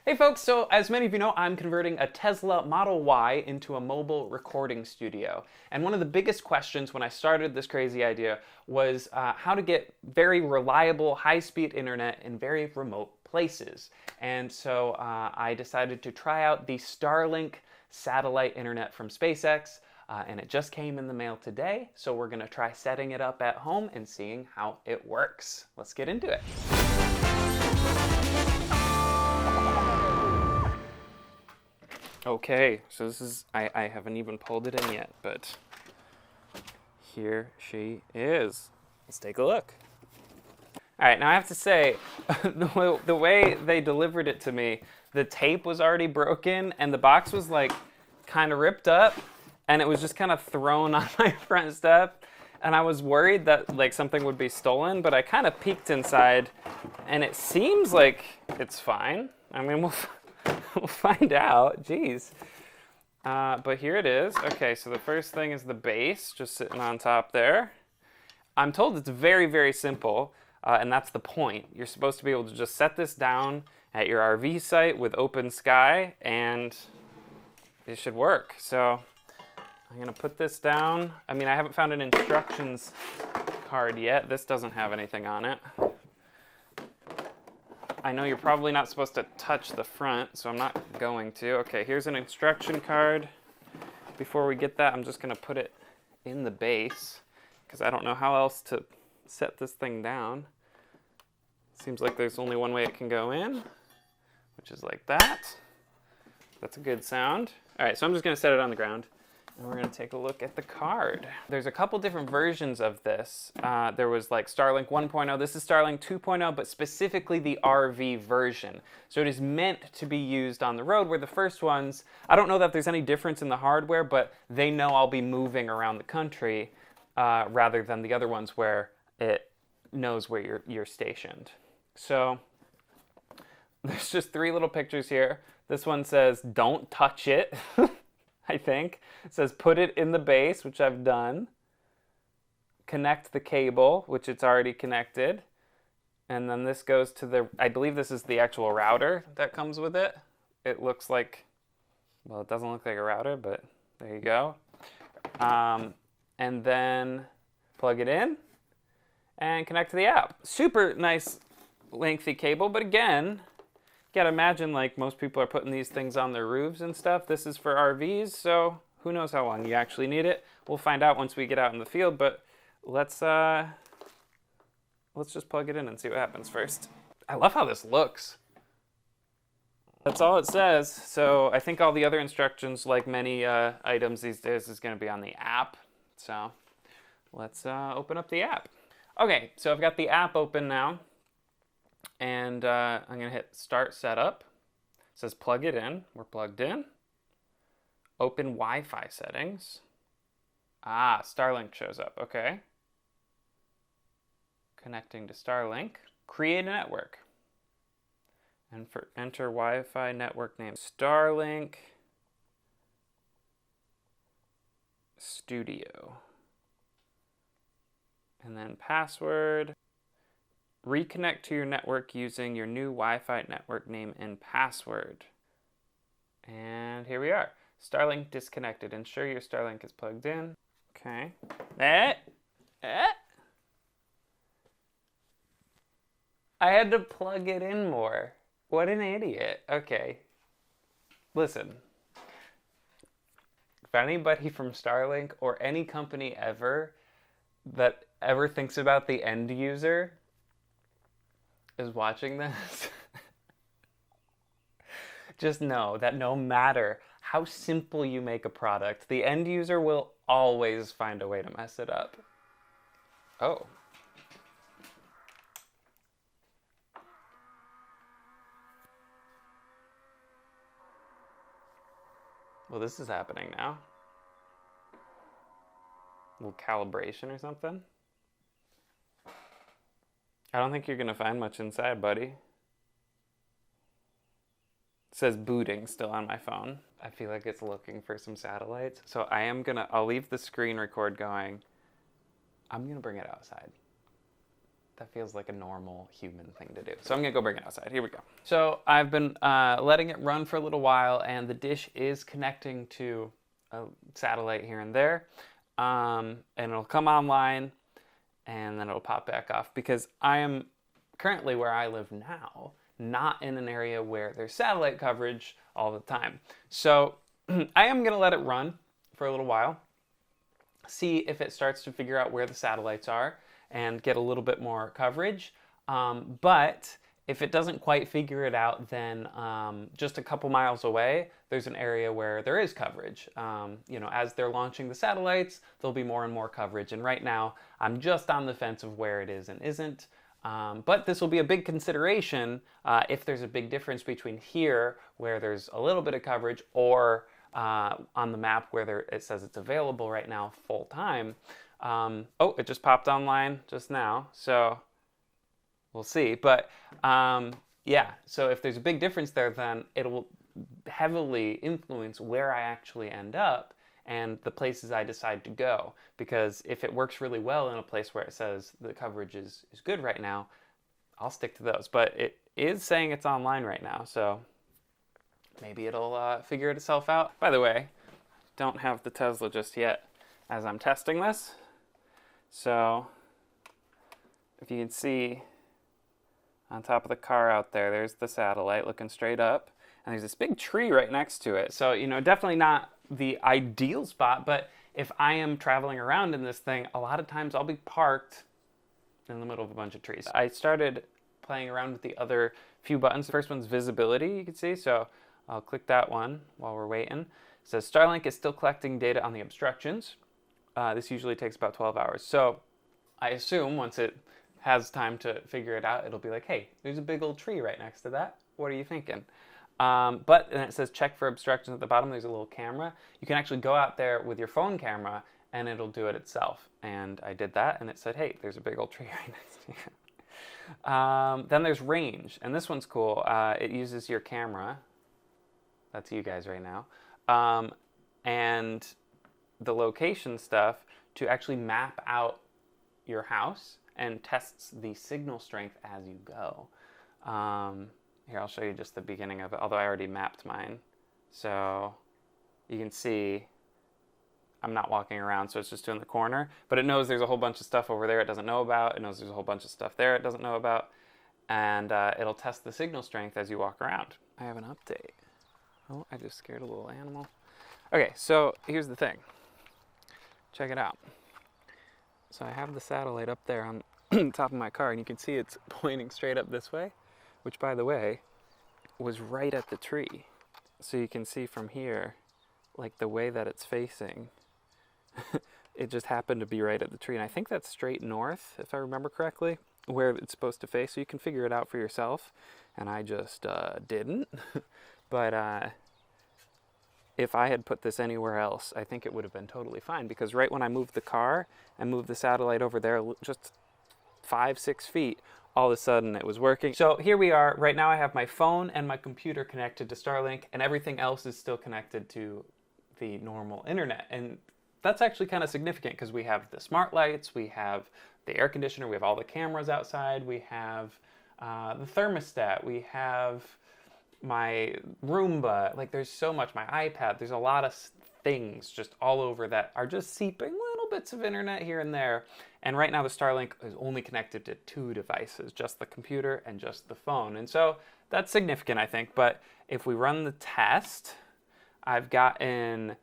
Hey folks, so as many of you know, I'm converting a Tesla Model Y into a mobile recording studio. And one of the biggest questions when I started this crazy idea was how to get very reliable, high-speed internet in very remote places. And so I decided to try out the Starlink satellite internet from SpaceX. And it just came in the mail today, so we're gonna try setting it up at home and seeing how it works. Let's get into it. Okay, so this is, I haven't even pulled it in yet, but here she is. Let's take a look. All right, now I have to say, the way they delivered it to me, the tape was already broken and the box was like kind of ripped up and it was just kind of thrown on my front step. And I was worried that like something would be stolen, but I kind of peeked inside and it seems like it's fine. I mean, we'll find out. Jeez. But here it is. Okay, so the first thing is the base, just sitting on top there. I'm told it's very, very simple, and that's the point. You're supposed to be able to just set this down at your RV site with open sky, and it should work. So I'm going to put this down. I mean, I haven't found an instructions card yet. This doesn't have anything on it. I know you're probably not supposed to touch the front, so I'm not going to. Okay, here's an instruction card. Before we get that, I'm just going to put it in the base because I don't know how else to set this thing down. Seems like there's only one way it can go in, which is like that. That's a good sound. All right, so I'm just going to set it on the ground. And we're going to take a look at the card. There's a couple different versions of this. There was like Starlink 1.0. This is Starlink 2.0, but specifically the RV version. So it is meant to be used on the road, where the first ones, I don't know that there's any difference in the hardware, but they know I'll be moving around the country rather than the other ones where it knows where you're stationed. So there's just 3 little pictures here. This one says, "Don't touch it." I think. It says put it in the base, which I've done. Connect the cable, which it's already connected. And then this goes to the, I believe this is the actual router that comes with it. It looks like, well, it doesn't look like a router, but there you go. And then plug it in and connect to the app. Super nice lengthy cable, but again, you gotta imagine like most people are putting these things on their roofs and stuff. This is for RVs, so who knows how long you actually need it. We'll find out once we get out in the field, but let's just plug it in and see what happens first. I love how this looks. That's all it says. So I think all the other instructions, like many items these days, is gonna be on the app. So let's open up the app. Okay, so I've got the app open now. And I'm going to hit Start Setup. It says plug it in. We're plugged in. Open Wi-Fi settings. Ah, Starlink shows up. Okay. Connecting to Starlink. Create a network. And enter Wi-Fi network name. Starlink Studio. And then password. Reconnect to your network using your new Wi-Fi network name and password. And here we are. Starlink disconnected. Ensure your Starlink is plugged in. Okay. I had to plug it in more. What an idiot. Okay. Listen. If anybody from Starlink or any company ever that ever thinks about the end user is watching this, just know that no matter how simple you make a product, the end user will always find a way to mess it up. Oh. Well, this is happening now. A little calibration or something. I don't think you're going to find much inside, buddy. It says booting still on my phone. I feel like it's looking for some satellites. So I'll leave the screen record going. I'm going to bring it outside. that feels like a normal human thing to do. So I'm gonna go bring it outside. Here we go. So I've been letting it run for a little while, and the dish is connecting to a satellite here and there. And it'll come online, and then it'll pop back off, because I am currently, where I live now, not in an area where there's satellite coverage all the time. So I am gonna let it run for a little while, see if it starts to figure out where the satellites are and get a little bit more coverage. But if it doesn't quite figure it out, then just a couple miles away, there's an area where there is coverage. As they're launching the satellites, there'll be more and more coverage. And right now, I'm just on the fence of where it is and isn't. But this will be a big consideration if there's a big difference between here, where there's a little bit of coverage, or on the map where it says it's available right now full time. Oh, it just popped online just now, so we'll see. But yeah, so if there's a big difference there, then it will heavily influence where I actually end up and the places I decide to go. Because if it works really well in a place where it says the coverage is good right now, I'll stick to those. But it is saying it's online right now, so maybe it'll figure itself out. By the way, don't have the Tesla just yet as I'm testing this. So if you can see on top of the car out there, there's the satellite looking straight up, and there's this big tree right next to it. So, definitely not the ideal spot, but if I am traveling around in this thing, a lot of times I'll be parked in the middle of a bunch of trees. I started playing around with the other few buttons. The first one's visibility, you can see, so I'll click that one while we're waiting. It says Starlink is still collecting data on the obstructions. This usually takes about 12 hours. So I assume once it has time to figure it out, it'll be like, hey, there's a big old tree right next to that. What are you thinking? But then it says check for obstructions at the bottom. There's a little camera. You can actually go out there with your phone camera and it'll do it itself. And I did that and it said, hey, there's a big old tree right next to you. Then there's range. And this one's cool. It uses your camera. That's you guys right now. And the location stuff to actually map out your house and tests the signal strength as you go. Here, I'll show you just the beginning of it, although I already mapped mine. So you can see I'm not walking around, so it's just doing the corner. But it knows there's a whole bunch of stuff over there it doesn't know about. It knows there's a whole bunch of stuff there it doesn't know about. And it'll test the signal strength as you walk around. I have an update. Oh, I just scared a little animal. Okay, so here's the thing. Check it out. So I have the satellite up there on top of my car, and you can see it's pointing straight up this way, which, by the way, was right at the tree. So you can see from here, like the way that it's facing, it just happened to be right at the tree. And I think that's straight north, if I remember correctly, where it's supposed to face. So you can figure it out for yourself. And I just didn't. But if I had put this anywhere else, I think it would have been totally fine, because right when I moved the car and moved the satellite over there just 5-6 feet, all of a sudden it was working. So here we are. Right now I have my phone and my computer connected to Starlink, and everything else is still connected to the normal internet. And that's actually kind of significant, because we have the smart lights, we have the air conditioner, we have all the cameras outside, we have the thermostat, we have my Roomba, like there's so much, my iPad, there's a lot of things just all over that are just seeping little bits of internet here and there. And right now the Starlink is only connected to 2 devices, just the computer and just the phone. And so that's significant, I think. But if we run the test, I've gotten,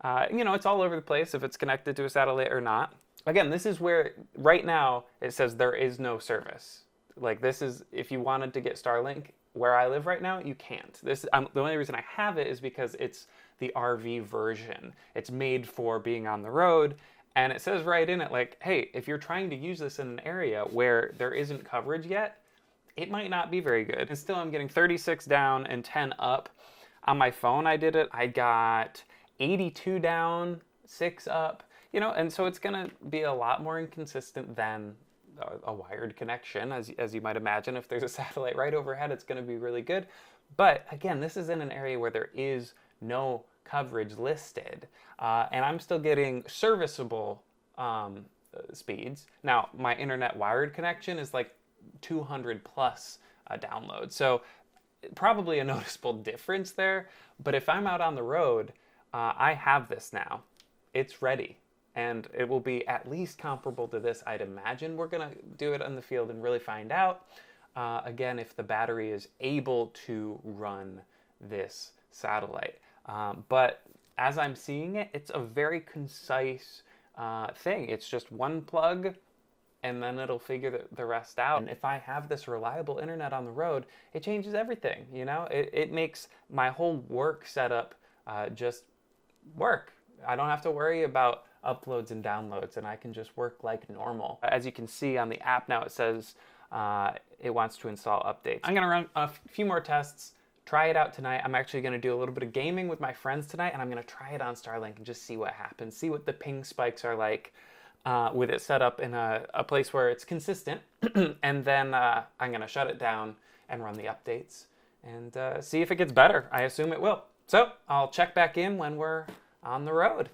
it's all over the place if it's connected to a satellite or not. Again, this is where right now it says there is no service. Like this is, if you wanted to get Starlink, where I live right now, you can't. The only reason I have it is because it's the RV version. It's made for being on the road, and it says right in it, like, hey, if you're trying to use this in an area where there isn't coverage yet, it might not be very good. And still, I'm getting 36 down and 10 up. On my phone, I did it. I got 82 down, 6 up, and so it's gonna be a lot more inconsistent than a wired connection, as you might imagine. If there's a satellite right overhead, it's going to be really good. But again, this is in an area where there is no coverage listed, and I'm still getting serviceable speeds. Now, my internet wired connection is like 200 plus downloads. So probably a noticeable difference there. But if I'm out on the road, I have this now. It's ready. And it will be at least comparable to this, I'd imagine. We're going to do it on the field and really find out, again, if the battery is able to run this satellite. But as I'm seeing it, it's a very concise thing. It's just one plug, and then it'll figure the rest out. And if I have this reliable internet on the road, it changes everything, you know? It makes my whole work setup just work. I don't have to worry about uploads and downloads, and I can just work like normal. As you can see on the app now, it says it wants to install updates. I'm gonna run a few more tests, try it out tonight. I'm actually gonna do a little bit of gaming with my friends tonight, and I'm gonna try it on Starlink and just see what happens, see what the ping spikes are like with it set up in a place where it's consistent. And then I'm gonna shut it down and run the updates and see if it gets better. I assume it will. So I'll check back in when we're on the road.